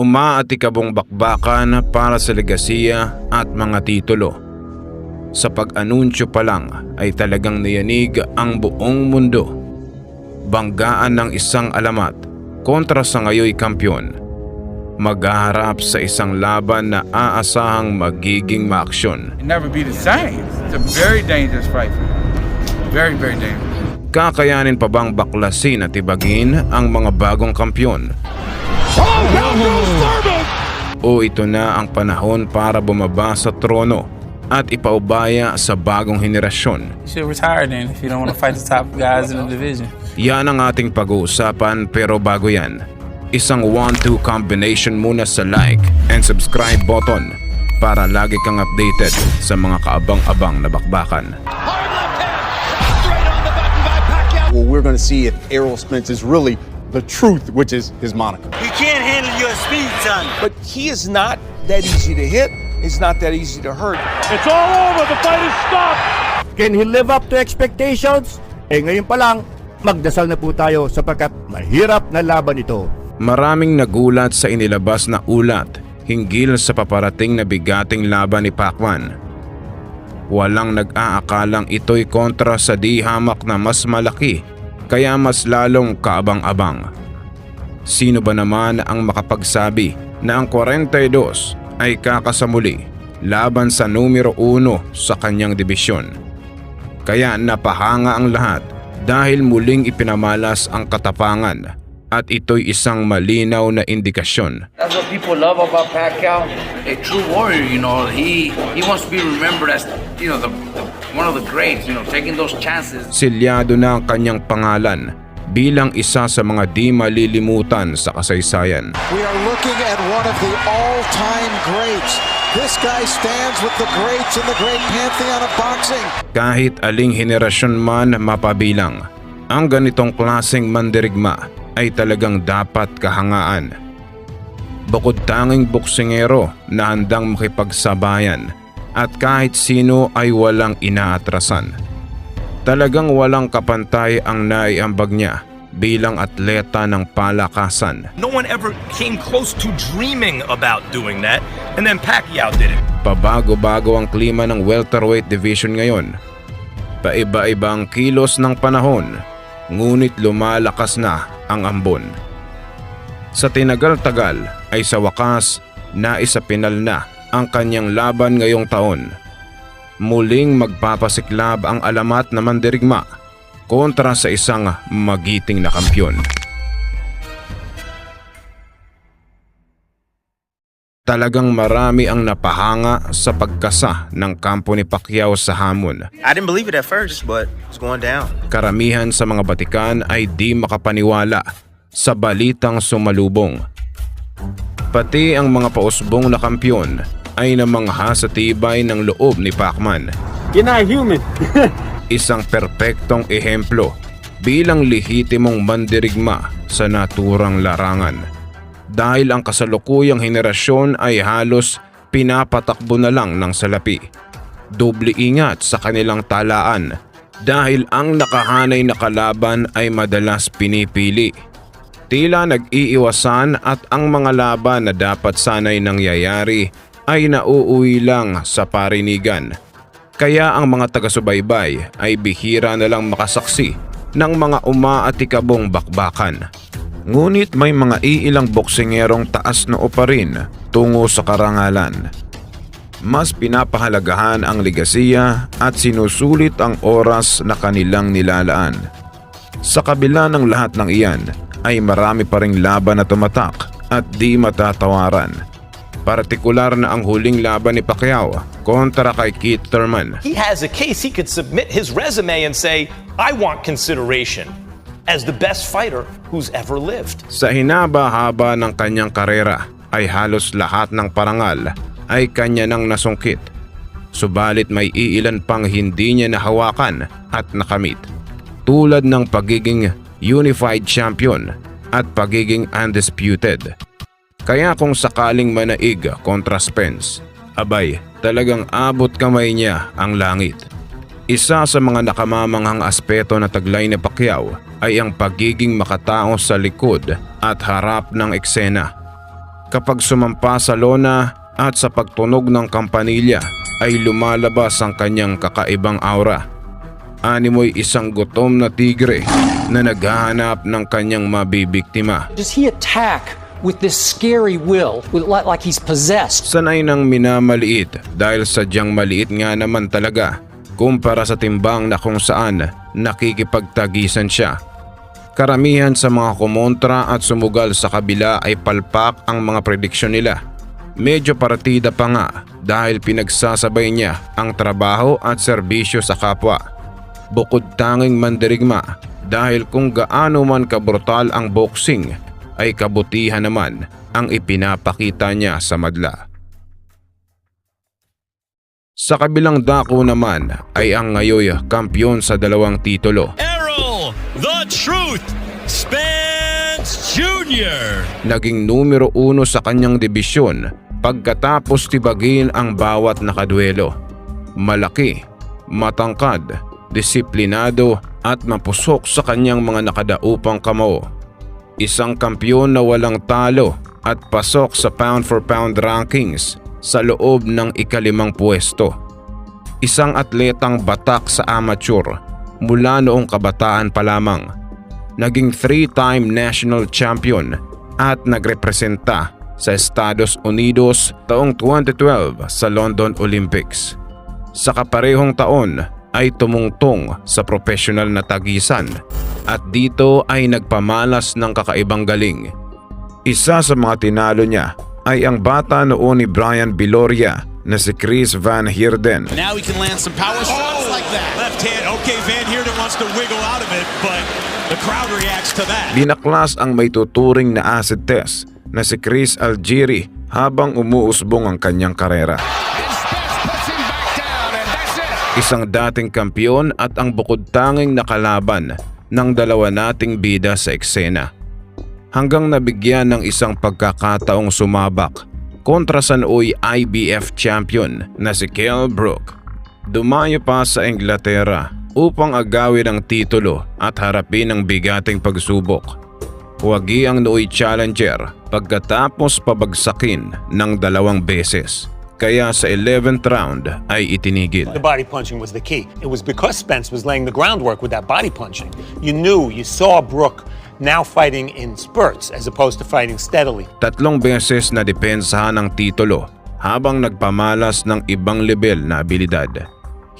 Umaatikabong bakbakan para sa legasiya at mga titulo. Sa pag-anunsyo pa lang ay talagang niyanig ang buong mundo. Banggaan ng isang alamat kontra sa ngayoy kampiyon. Maghaharap sa isang laban na aasahang magiging maaksyon. It never be the same. It's a very dangerous fight. Very, very dangerous. Kakayanin pa bang baklasin at ibagin ang mga bagong kampiyon? O ito na ang panahon para bumaba sa trono at ipaubaya sa bagong henerasyon? You should retire then if you don't want to fight the top guys in the division. Yan ang ating pag-uusapan, pero bago yan, isang 1-2 combination muna sa like and subscribe button para lagi kang updated sa mga kaabang-abang na bakbakan. Well, we're going to see if Errol Spence is really the truth, which is his moniker. He can't handle your speed, son. But he is not that easy to hit. He's not that easy to hurt. It's all over. The fight is stopped. Can he live up to expectations? Ngayon pa lang, magdasal na po tayo sapagkat mahirap na laban ito. Maraming nagulat sa inilabas na ulat hinggil sa paparating na bigating laban ni Pacman. Walang nag-aakalang ito'y kontra sa di hamak na mas malaki, kaya mas lalong kaabang-abang. Sino ba naman ang makapagsabi na ang 42 ay kakasamuli laban sa numero 1 sa kanyang dibisyon? Kaya napahanga ang lahat dahil muling ipinamalas ang katapangan at ito'y isang malinaw na indikasyon. That's what people love about Pacquiao. A true warrior, he wants to be remembered as, one of the greats, taking those chances. Silyado na ang kanyang pangalan bilang isa sa mga di malilimutan sa kasaysayan. We are looking at one of the all-time greats. This guy stands with the greats in the great pantheon of boxing. Kahit aling henerasyon man mapabilang, ang ganitong klaseng mandirigma ay talagang dapat kahangaan. Bukod tanging boksingero na handang makipagsabayan at kahit sino ay walang inaatrasan. Talagang walang kapantay ang naiambag niya bilang atleta ng palakasan. No one ever came close to dreaming about doing that, and then Pacquiao did it. Pabago-bago ang klima ng welterweight division ngayon. Paiba-iba ang kilos ng panahon, ngunit lumalakas na ang ambon. Sa tinagal-tagal ay sa wakas naisapinal na ang kanyang laban ngayong taon. Muling magpapasiklab ang alamat na mandirigma kontra sa isang magiting na kampiyon. Talagang marami ang napahanga sa pagkasa ng kampo ni Pacquiao sa hamon. I didn't believe it at first, but it's going down. Karamihan sa mga batikan ay di makapaniwala sa balitang sumalubong. Pati ang mga pausbong na kampiyon ay namangha sa tibay ng loob ni Pacman. You're not human. Isang perpektong ehemplo bilang lehitimong mandirigma sa naturang larangan. Dahil ang kasalukuyang henerasyon ay halos pinapatakbo na lang ng salapi. Doble ingat sa kanilang talaan dahil ang nakahanay na kalaban ay madalas pinipili. Tila nag-iiwasan at ang mga laban na dapat sanay nangyayari ay nauuwi lang sa parinigan. Kaya ang mga taga-subaybay ay bihira na lang makasaksi ng mga umaatikabong bakbakan. Ngunit may mga iilang boksingerong taas noo pa rin tungo sa karangalan. Mas pinapahalagahan ang legasiya at sinusulit ang oras na kanilang nilalaan. Sa kabila ng lahat ng iyan ay marami pa ring laban na tumatak at di matatawaran. Partikular na ang huling laban ni Pacquiao kontra kay Keith Thurman. He has a case. He could submit his resume and say, I want consideration as the best fighter who's ever lived. Sa hinaba-haba ng kanyang karera ay halos lahat ng parangal ay kanya nang nasungkit. Subalit may iilan pang hindi niya nahawakan at nakamit. Tulad ng pagiging unified champion at pagiging undisputed. Kaya kung sakaling manaig kontra Spence, abay talagang abot kamay niya ang langit. Isa sa mga nakamamanghang aspeto na taglay ni Pacquiao ay ang pagiging makatao sa likod at harap ng eksena. Kapag sumampa sa lona at sa pagtunog ng kampanilya ay lumalabas ang kanyang kakaibang aura. Animoy isang gutom na tigre na naghahanap ng kanyang mabibiktima. Does he attack with this scary will, like he's possessed? Sanay nang minamaliit dahil sadyang maliit nga naman talaga kumpara sa timbang na kung saan nakikipagtagisan siya. Karamihan sa mga kumontra at sumugal sa kabila ay palpak ang mga prediksyon nila. Medyo partida pa nga dahil pinagsasabay niya ang trabaho at serbisyo sa kapwa. Bukod tanging mandirigma dahil kung gaano man kabrutal ang boxing ay kabutihan naman ang ipinapakita niya sa madla. Sa kabilang dako naman ay ang ngayoy kampiyon sa 2 titulo. Errol The Truth Spence Jr. Naging numero 1 sa kanyang dibisyon pagkatapos tibagin ang bawat nakaduelo. Malaki, matangkad, disiplinado at mapusok sa kanyang mga nakadaupang kamao. Isang kampiyon na walang talo at pasok sa pound for pound rankings sa loob ng ika-5 pwesto. Isang atletang batak sa amateur mula noong kabataan pa lamang. Naging 3-time national champion at nagrepresenta sa Estados Unidos taong 2012 sa London Olympics. Sa kaparehong taon ay tumungtong sa professional na tagisan at dito ay nagpamalas ng kakaibang galing. Isa sa mga tinalo niya ay ang bata noon ni Brian Viloria na si Chris Van Heerden. Now he can land some power shots like that. Left hand, okay, Van Heerden wants to wiggle out of it, but the crowd reacts to that. Binaklas ang may tuturing na acid test na si Chris Algieri habang umuusbong ang kanyang karera. Isang dating kampiyon at ang bukod tanging nakalaban ng dalawa nating bida sa eksena. Hanggang nabigyan ng isang pagkakataong sumabak kontra sa nooy IBF champion na si Kell Brook. Dumayo pa sa Inglaterra upang agawin ang titulo at harapin ang bigating pagsubok. Huwagi ang nooy challenger pagkatapos pabagsakin ng 2 beses. Kaya sa 11th round ay itinigil. The body punching was the key. It was because Spence was laying the groundwork with that body punching. You saw Brook now fighting in spurts as opposed to fighting steadily. 3 beses na depensahan ang titulo habang nagpamalas ng ibang level na abilidad.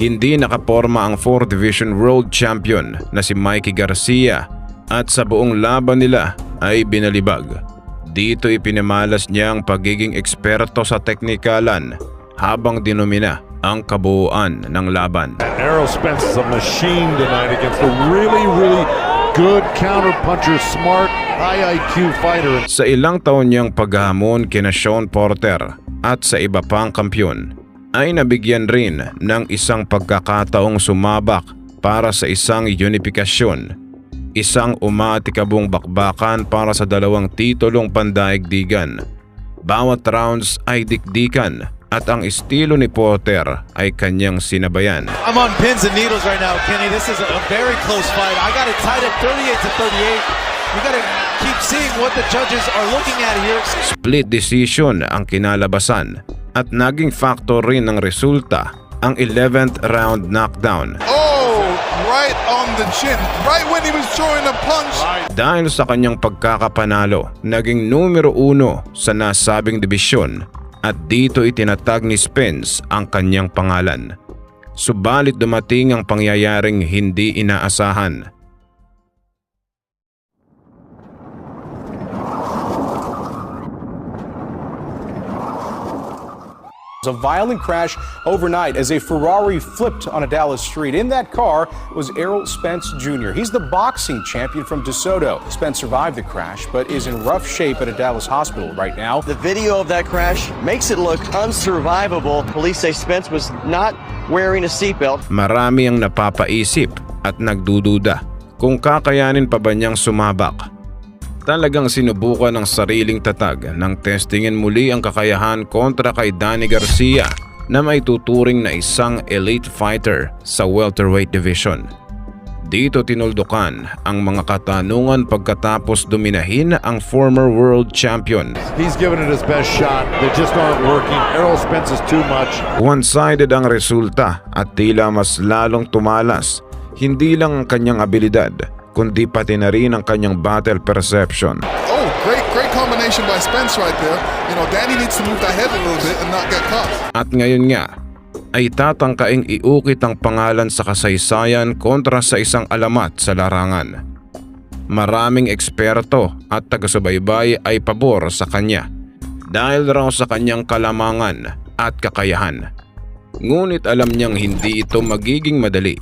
Hindi nakaporma ang 4th Division World Champion na si Mikey Garcia at sa buong laban nila ay binalibag. Dito ipinamalas niya ang pagiging eksperto sa teknikalan habang dinomina ang kabuuan ng laban. Errol Spence is a machine tonight against a really good counterpuncher, smart, high IQ fighter. Sa ilang taon niyang paghahamon kina Sean Porter at sa iba pang kampiyon, ay nabigyan rin ng isang pagkakataong sumabak para sa isang unifikasyon. Isang umatikabong bakbakan para sa 2 titulong pandaigdigan. Bawat rounds ay dikdikan at ang estilo ni Porter ay kanyang sinabayan. I'm on pins and needles right now, Kenny. This is a very close fight. I got it tied at 38-38. You gotta keep seeing what the judges are looking at here. Split decision ang kinalabasan at naging factor rin ng resulta ang 11th round knockdown. Oh, right on the chin, right when he was throwing a punch. Dahil sa kanyang pagkakapanalo, naging numero 1 sa nasabing dibisyon at dito itinatag ni Spence ang kanyang pangalan. Subalit dumating ang pangyayaring hindi inaasahan. A violent crash overnight as a Ferrari flipped on a Dallas street. In that car was Errol Spence Jr. He's the boxing champion from DeSoto. Spence survived the crash but is in rough shape at a Dallas hospital right now. The video of that crash makes it look unsurvivable. Police say Spence was not wearing a seatbelt. Marami ang napapaisip at nagdududa kung kakayanin pa ba niyang sumabak. Talagang sinubukan ng sariling tatag nang testingin muli ang kakayahan kontra kay Danny Garcia na may tuturing na isang elite fighter sa welterweight division. Dito tinuldukan ang mga katanungan pagkatapos dominahin ang former world champion. He's given it his best shot. They just aren't working. Errol Spence is too much. One-sided ang resulta at tila mas lalong tumalas hindi lang ang kanyang abilidad kundi pati na rin ang kanyang battle perception. Oh, great combination by Spence right there. You know, Danny needs to move that head a little bit and not get caught. At ngayon nga ay tatangkaing iukit ang pangalan sa kasaysayan kontra sa isang alamat sa larangan. Maraming eksperto at taga-subaybay ay pabor sa kanya dahil raw sa kanyang kalamangan at kakayahan. Ngunit alam niyang hindi ito magiging madali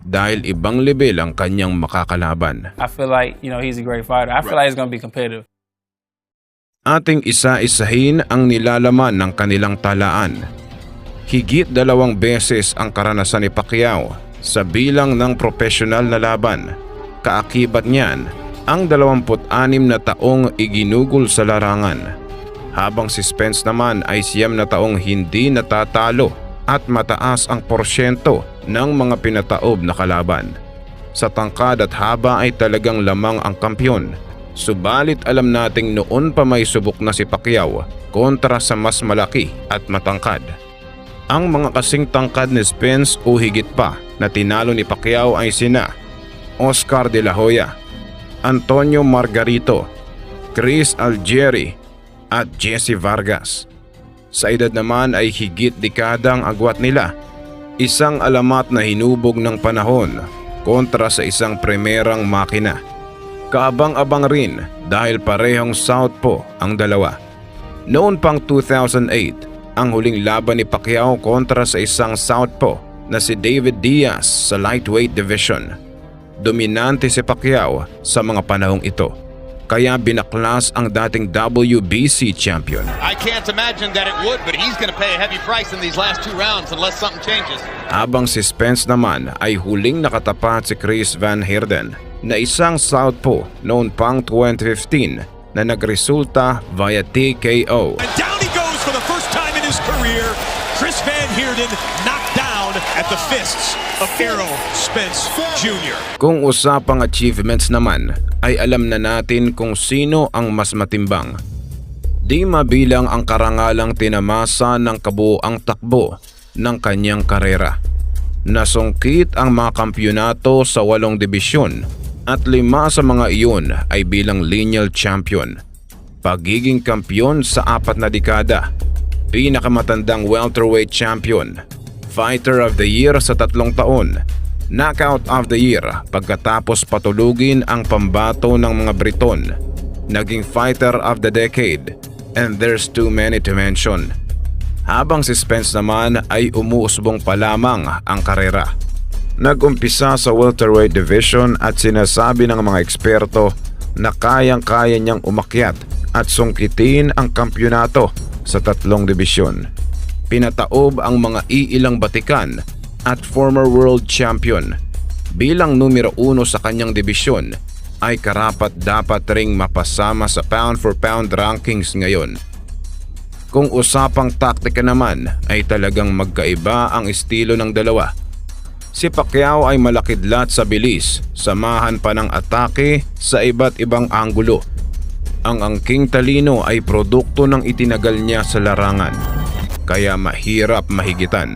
dahil ibang level ang kanyang makakalaban. I feel like, he's a great fighter. I feel like he's going to be competitive. Ating isa-isahin ang nilalaman ng kanilang talaan. Higit 2 beses ang karanasan ni Pacquiao sa bilang ng profesional na laban. Kaakibat niyan ang 26 na taong iginugol sa larangan. Habang si Spence naman ay 9 na taong hindi natatalo at mataas ang porsyento ng mga pinataob na kalaban. Sa tangkad at haba ay talagang lamang ang kampyon. Subalit alam nating noon pa may subok na si Pacquiao kontra sa mas malaki at matangkad. Ang mga kasing tangkad ni Spence o higit pa na tinalo ni Pacquiao ay sina Oscar De La Hoya, Antonio Margarito, Chris Algieri at Jesse Vargas. Sa edad naman ay higit dekadang agwat nila, isang alamat na hinubog ng panahon kontra sa isang primerang makina. Kaabang-abang rin dahil parehong southpaw ang dalawa. Noon pang 2008, ang huling laban ni Pacquiao kontra sa isang southpaw na si David Diaz sa lightweight division. Dominante si Pacquiao sa mga panahong ito, kaya binaklas ang dating WBC champion. I can't imagine that it would, but he's going to pay a heavy price in these last 2 rounds unless something changes. Habang si Spence naman ay huling nakatapat si Chris Van Heerden na isang southpaw noon pang 2015 na nagresulta via TKO. And down he goes for the first time in his career. Chris Van Heerden knocked down at the fists of Errol Spence Jr. Kung usapang achievements naman ay alam na natin kung sino ang mas matimbang. Di mabilang ang karangalang tinamasa ng kabuoang takbo ng kanyang karera. Nasungkit ang mga kampyonato sa 8 dibisyon at 5 sa mga iyon ay bilang lineal champion. Pagiging kampyon sa 4 na dekada, pinakamatandang welterweight champion, fighter of the year sa 3 taon, knockout of the year pagkatapos patulugin ang pambato ng mga Briton, naging fighter of the decade, and there's too many to mention. Habang si Spence naman ay umuusbong pa lamang ang karera. Nag-umpisa sa welterweight division at sinasabi ng mga eksperto na kayang-kaya niyang umakyat at sungkitin ang kampyonato sa 3 dibisyon. Pinataob ang mga iilang batikan at former world champion. Bilang numero 1 sa kanyang dibisyon ay karapat dapat ring mapasama sa pound for pound rankings ngayon. Kung usapang taktika naman ay talagang magkaiba ang estilo ng dalawa. Si Pacquiao ay malakidlat sa bilis, samahan pa ng atake sa iba't ibang anggulo. Ang angking talino ay produkto ng itinagal niya sa larangan, kaya mahirap mahigitan.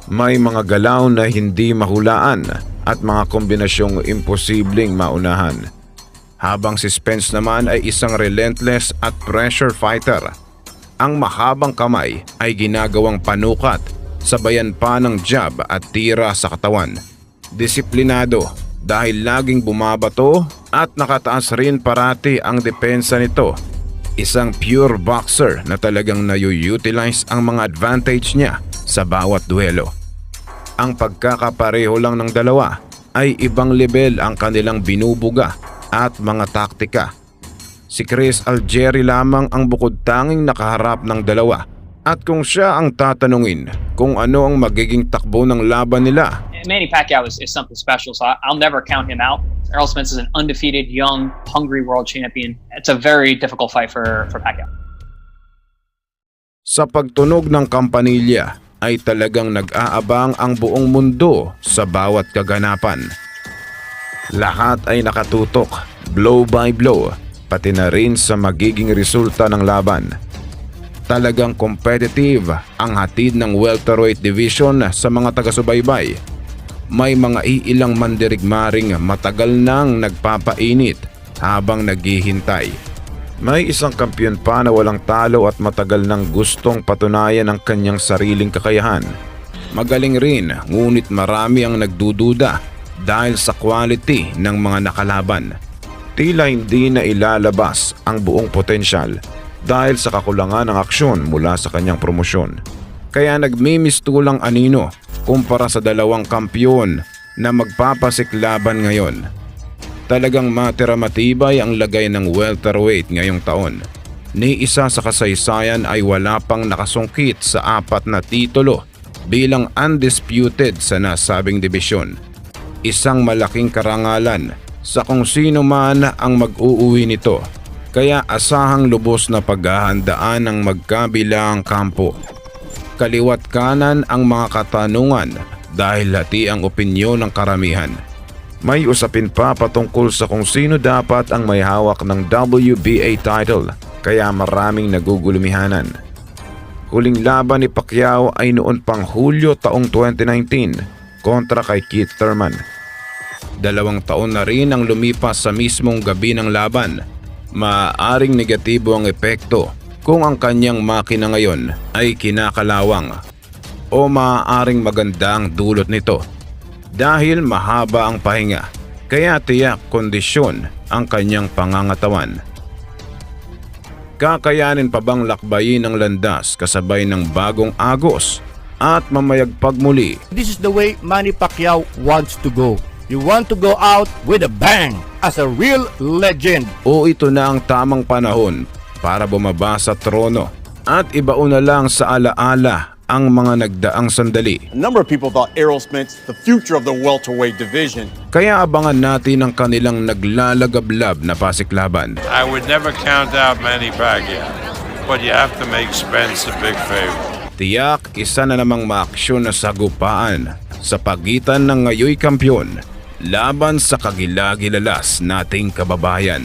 May mga galaw na hindi mahulaan at mga kombinasyong imposibleng maunahan. Habang si Spence naman ay isang relentless at pressure fighter. Ang mahabang kamay ay ginagawang panukat, sabayan pa ng jab at tira sa katawan. Disiplinado dahil laging bumabato at nakataas rin parati ang depensa nito. Isang pure boxer na talagang nayu-utilize ang mga advantage niya sa bawat duelo. Ang pagkakapareho lang ng dalawa ay ibang level ang kanilang binubuga at mga taktika. Si Chris Algieri lamang ang bukod tanging nakaharap ng dalawa. At kung siya ang tatanungin kung ano ang magiging takbo ng laban nila. Manny Pacquiao is something special, so I'll never count him out. Errol Spence is an undefeated, young, hungry world champion. It's a very difficult fight for Pacquiao. Sa pagtunog ng kampanilya ay talagang nag-aabang ang buong mundo sa bawat kaganapan. Lahat ay nakatutok, blow by blow, pati na rin sa magiging resulta ng laban. Talagang competitive ang hatid ng welterweight division sa mga taga-subaybay. May mga iilang mandirigmaring matagal nang nagpapainit habang naghihintay. May isang kampiyon pa na walang talo at matagal nang gustong patunayan ang kanyang sariling kakayahan. Magaling rin, ngunit marami ang nagdududa dahil sa quality ng mga nakalaban. Tila hindi na ilalabas ang buong potensyal dahil sa kakulangan ng aksyon mula sa kanyang promosyon. Kaya nagmimistulang anino kumpara sa dalawang kampiyon na magpapasiklaban ngayon. Talagang matira-matibay ang lagay ng welterweight ngayong taon. Ni isa sa kasaysayan ay wala pang nakasungkit sa 4 na titulo bilang undisputed sa nasabing dibisyon. Isang malaking karangalan sa kung sino man ang mag-uuwi nito. Kaya asahang lubos na paghahandaan ng magkabilang kampo. Kaliwat kanan ang mga katanungan dahil hati ang opinyon ng karamihan. May usapin pa patungkol sa kung sino dapat ang may hawak ng WBA title, kaya maraming nagugulumihanan. Huling laban ni Pacquiao ay noon pang Hulyo taong 2019 kontra kay Keith Thurman. 2 taon na rin ang lumipas sa mismong gabi ng laban. Maaaring negatibo ang epekto kung ang kanyang makina ngayon ay kinakalawang, o maaaring maganda ang dulot nito dahil mahaba ang pahinga, kaya tiyak kondisyon ang kanyang pangangatawan. Kakayanin pa bang lakbayin ang landas kasabay ng bagong agos at mamayagpag muli? This is the way Manny Pacquiao wants to go. You want to go out with a bang as a real legend. O ito na ang tamang panahon para bumaba sa trono at ibaon na lang sa alaala ang mga nagdaang sandali. A number of people thought Errol Spence the future of the welterweight division. Kaya abangan natin ang kanilang naglalagablab na pasiklaban. I would never count out Manny Pacquiao, but you have to make Spence a big favorite. Tiyak isa na namang maaksyon na sagupaan sa pagitan ng ngayoy kampiyon laban sa kagilagilalas nating kababayan.